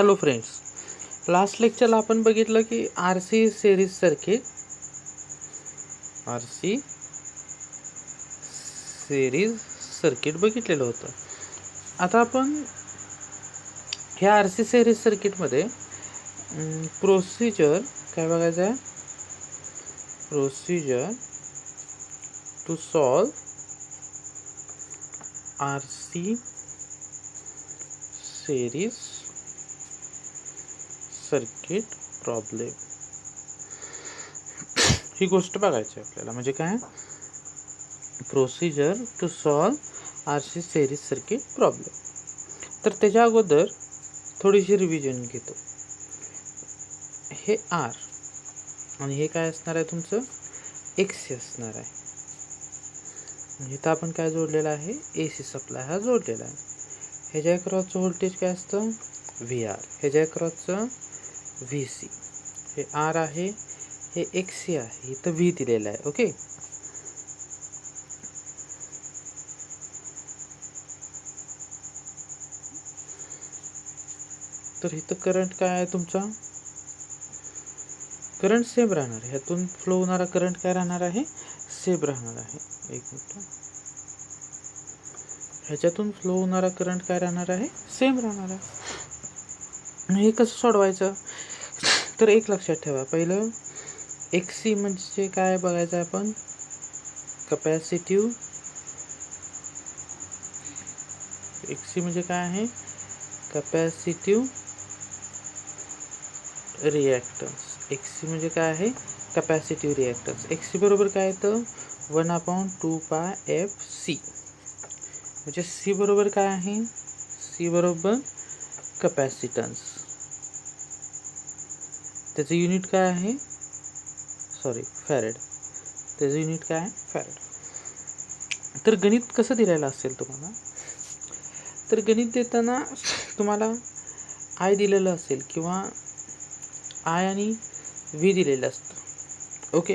Hello friends, last लेक्चरला आपण बघितलं की RC सिरीज सर्किट बघितलेलं होतं. आता आपण ह्या RC सिरीज सर्किटमध्ये प्रोसिजर काय बघायचं आहे? Procedure to solve RC series circuit problem ही गोष्ट बघायची आपल्याला. म्हणजे काय? Procedure to solve RC series circuit problem. तर त्याच्या अगोदर थोडीशी रिव्हिजन घेतो. हे R आणि हे काय असणार आहे? तुमचं XC असणार आहे. इथं आपण काय जोडलेलं आहे? AC सप्लाय हा जोडलेला आहे. ह्याच्या अक्रॉसचं व्होल्टेज काय असतं? VR. ह्याच्या अक्रॉसचं VC. हे R आहे, हे XC आहे, इथं V दिलेलं आहे. ओके, तर इथं करंट काय आहे? तुमचा करंट सेम राहणार. ह्यातून फ्लो होणारा करंट काय राहणार आहे? सेम राहणार आहे. एक मिनिट, ह्याच्यातून फ्लो होणारा करंट काय राहणार आहे? सेम राहणार आहे. हे कसं सोडवायचं? तर एक लक्षात ठेवा. पहिलं XC म्हणजे काय बघायचं आहे आपण? कपॅसिटिव्ह. XC म्हणजे काय आहे? Capacitive reactance. XC म्हणजे काय आहे? Capacitive reactance. XC बरोबर काय येतं? 1/2πfC. म्हणजे C बरोबर काय आहे? C बरोबर कपॅसिटन्स. त्याचं युनिट काय आहे? फॅरेड. त्याचं युनिट काय आहे? फॅरेड. तर गणित कसं दिलेलं असेल तुम्हाला? तर गणित देताना तुम्हाला I दिलेलं असेल किंवा I आणि V दिलेलं असतं. ओके,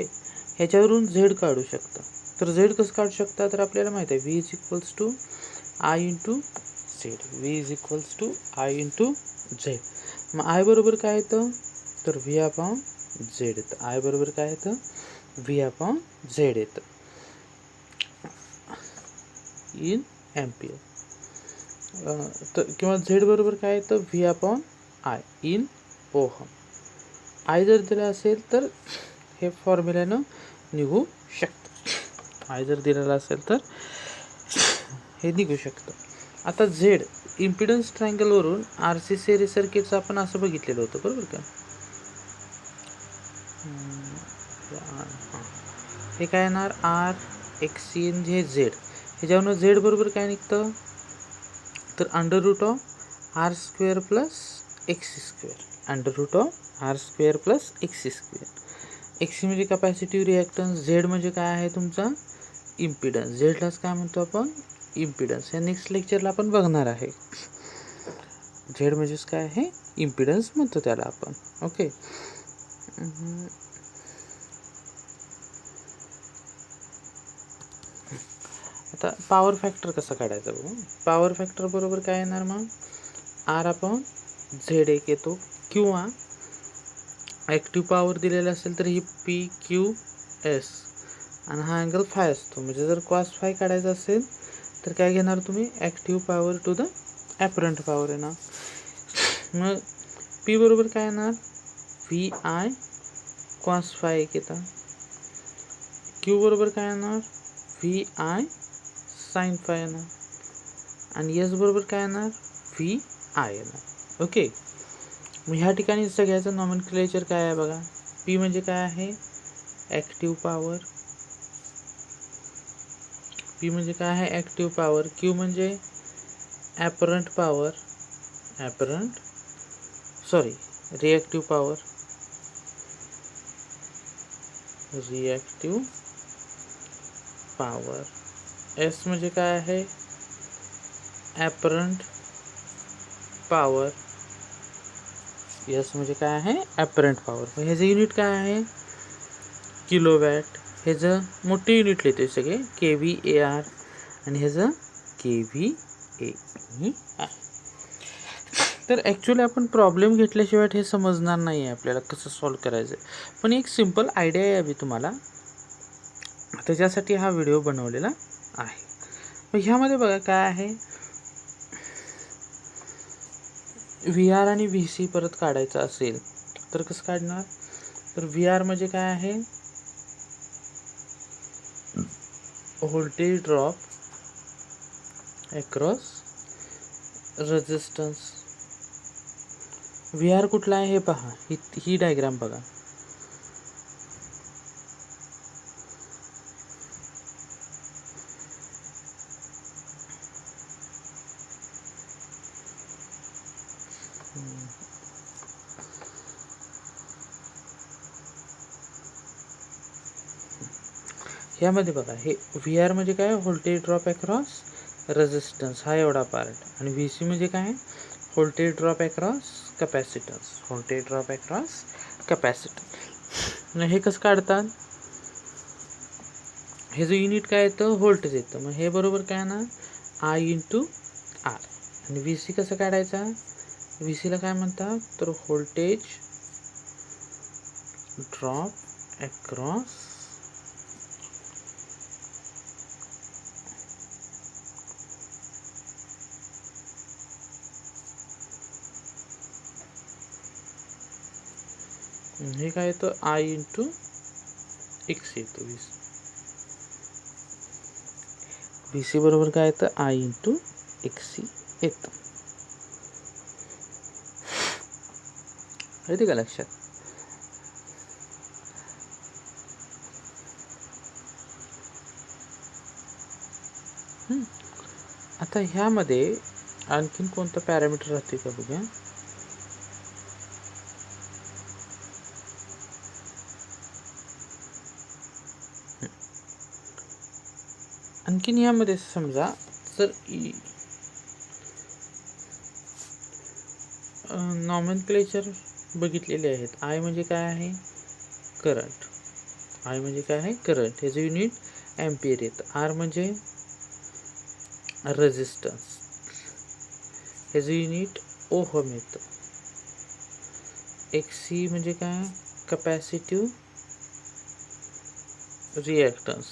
ह्याच्यावरून Z काढू शकता. तर Z कसं काढू शकता? तर आपल्याला माहिती आहे V = I × Z. V = I × Z. मग I बरोबर काय येतं? तर V/Z येतं. I बरोबर काय येतं? V/Z येतं इन एम्पियर. तर किंवा Z बरोबर काय येतं? V/I in ohm. I जर दिला असेल तर हे फॉर्म्युल्यानं निघू शकतं. I जर दिलेला असेल तर हे निघू शकतं. आता Z इम्पिडन्स ट्रायंगलवरून RC सिरीज सर्किटचं आपण असं बघितलेलं होतं, बरोबर का? हे काय येणार? R, XC हे Z. ह्याच्यावरून Z बरोबर काय निघतं? तर √R² + XC². √R² + XC². XC म्हणजे कपॅसिटिव्ह रिॲक्टन्स. Z म्हणजे काय आहे? तुमचा इम्पिडन्स. Zलाच काय म्हणतो आपण? इम्पिडन्स. या नेक्स्ट लेक्चरला आपण बघणार आहे. Z म्हणजेच काय आहे? इम्पिडन्स म्हणतो त्याला आपण. ओके, आता पॉवर फॅक्टर कसा काढायचा बघू. पॉवर फॅक्टर बरोबर काय येणार? मग R/Z1 येतो. किंवा ॲक्टिव्ह पॉवर दिलेला असेल तर ही PQS आणि हा अँगल फाय असतो. म्हणजे जर cos फाय काढायचा असेल तर काय घेणार तुम्ही? Active power to the apparent power येणार. मग P बरोबर काय येणार? VI cos फाय येतं. Q बरोबर काय येणार? VI sin फाय येणार. आणि S बरोबर काय येणार? VI येणार. ओके, मग ह्या ठिकाणी सगळ्याचं नॉमेनक्लेचर काय आहे बघा. P म्हणजे काय आहे? Active power. P म्हणजे काय आहे? Active power. Q म्हणजे apparent power. Reactive power. S म्हणजे काय आहे? Apparent power. S म्हणजे काय आहे? Apparent power. मग ह्याचं युनिट काय आहे? किलोवॅट. ह्याचं मोठे युनिट लिहिते सगळे kVAR आणि ह्याचं kVA आहे. तर ॲक्च्युली आपण प्रॉब्लेम घेतल्याशिवाय हे समजणार नाही आहे आपल्याला कसं सॉल्व करायचं आहे. पण एक सिम्पल आयडिया यावी तुम्हाला, त्याच्यासाठी हा व्हिडिओ बनवलेला आहे. मग ह्यामध्ये बघा काय आहे, व्ही आर आणि व्ही सी परत काढायचं असेल तर कसं काढणार. तर व्ही आर म्हणजे काय आहे, voltage drop across resistance. V R कुठला आहे हे पहा, ही डायग्राम बघा. ह्यामध्ये बघा, हे व्ही आर म्हणजे काय, व्होल्टेज ड्रॉप अक्रॉस रेजिस्टन्स, हा एवढा पार्ट. आणि व्ही सी म्हणजे काय, voltage drop across capacitance, voltage drop across capacitance. हे कसं काढतात, हे जो युनिट काय येतं, व्होल्टेज येतं. मग हे बरोबर काय ना, आय इंटू आर. आणि व्ही सी कसं काढायचा, व्ही सीला काय म्हणतात, तर व्होल्टेज ड्रॉप अक्रॉस हे काय येतं, आय इंटू एक्स येतो. व्ही सी बरोबर काय येतं, आय इंटू एक्स येतं. येते का लक्षात. आता ह्यामध्ये आणखीन कोणतं पॅरामीटर राहते का बघूया. आणखीन ह्यामध्ये समजा जर नॉमेनक्लेचर बघितलेले आहेत. आय म्हणजे काय आहे, करंट. आय म्हणजे काय आहे, करंट. ह्याचं युनिट ॲम्पियर येतं. आर म्हणजे रेजिस्टन्स, ह्याचं युनिट ओहम येतं. एक्सी म्हणजे काय, कॅपॅसिटिव्ह रिॲक्टन्स,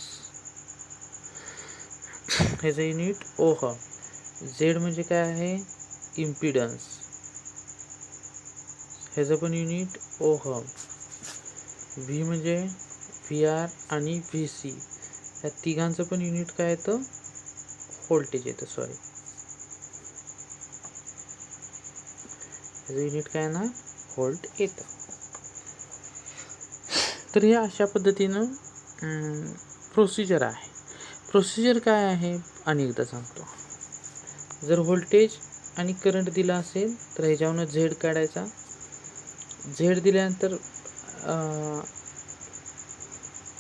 ह्याचं युनिट ओहम. झेड म्हणजे काय आहे, इम्पिडन्स, ह्याचं पण युनिट ओहम. व्ही म्हणजे व्ही आर आणि व्ही सी, ह्या तिघांचं पण युनिट काय येतं, व्होल्टेज येतं. ह्याचं युनिट काय ना, व्होल्ट येतं. तर या अशा पद्धतीनं प्रोसिजर आहे. प्रोसिजर काय आहे अनेकदा सांगतो. जर व्होल्टेज आणि करंट दिला असेल तर ह्याच्यावरून झेड काढायचा. झेड दिल्यानंतर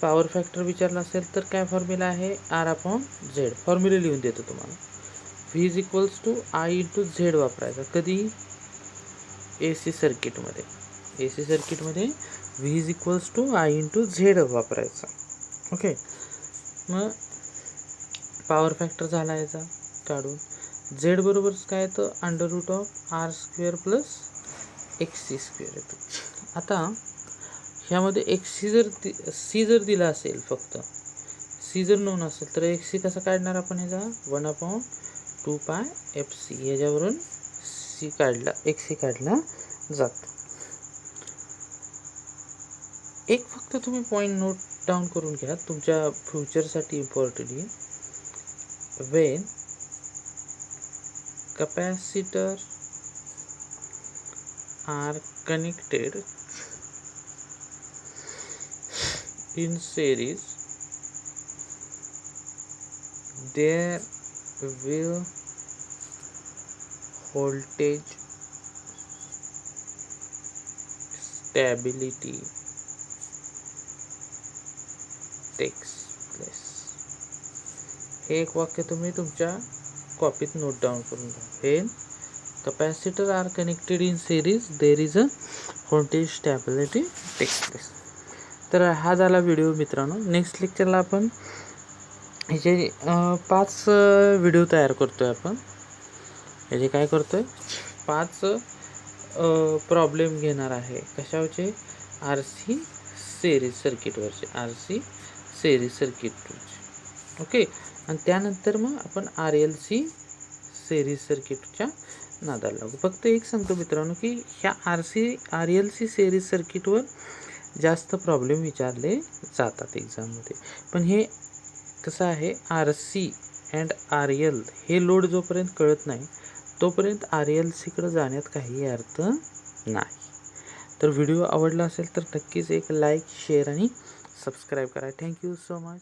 पॉवर फॅक्टर विचारला असेल तर काय फॉर्म्युला आहे, आर अपॉन झेड. फॉर्म्युला लिहून देतो तुम्हाला. V is equals to I into Z वापरायचा. कधी, ए सी सर्किटमध्ये. ए सी सर्किटमध्ये V is equals to I into Z वापरायचा. ओके. मग पॉवर फॅक्टर झाला याचा काढून. झेड बरोबर काय येतं, under root of R square plus X C square येतो. आता ह्यामध्ये सी जर दिला असेल, फक्त सी जर नोन असेल तर एक्स सी कसा काढणार आपण, ह्याचा 1/2 पाय एफ सी, ह्याच्यावरून सी काढला, एक्स सी काढला जातो. एक फक्त तुम्ही पॉईंट नोट डाऊन करून घ्या, तुमच्या फ्युचरसाठी इम्पॉर्टंट आहे. when capacitor are connected in series, there will voltage stability takes place. हे एक वाक्य तुम्ही तुमच्या कॉपीत नोट डाऊन करून घ्या. when capacitor are connected in series, there is a voltage stability takes place. तर हा झाला व्हिडिओ मित्रांनो. नेक्स्ट लेक्चरला आपण ह्याचे 5 व्हिडिओ तयार करतोय. आपण ह्याचे काय करतोय, 5 प्रॉब्लेम घेणार आहे. कशावरचे? आर सी सिरीज सर्किटवरचे, आर सी सिरीज सर्किटवरचे. ओके. आणि त्यानंतर मग आपण आर एल सी सिरीज सर्किटच्या नादाला लागू. फक्त एक सांगतो मित्रांनो की ह्या आर एल सी सिरीज सर्किटवर जास्त प्रॉब्लेम विचारले जातात एक्झाममध्ये. पण हे कसं आहे, R C and R L हे लोड जोपर्यंत कळत नाही तोपर्यंत आर एल सीकडे जाण्यात काही अर्थ नाही. तर व्हिडिओ आवडला असेल तर नक्कीच एक लाईक, शेअर आणि सबस्क्राईब करा. Thank you so much.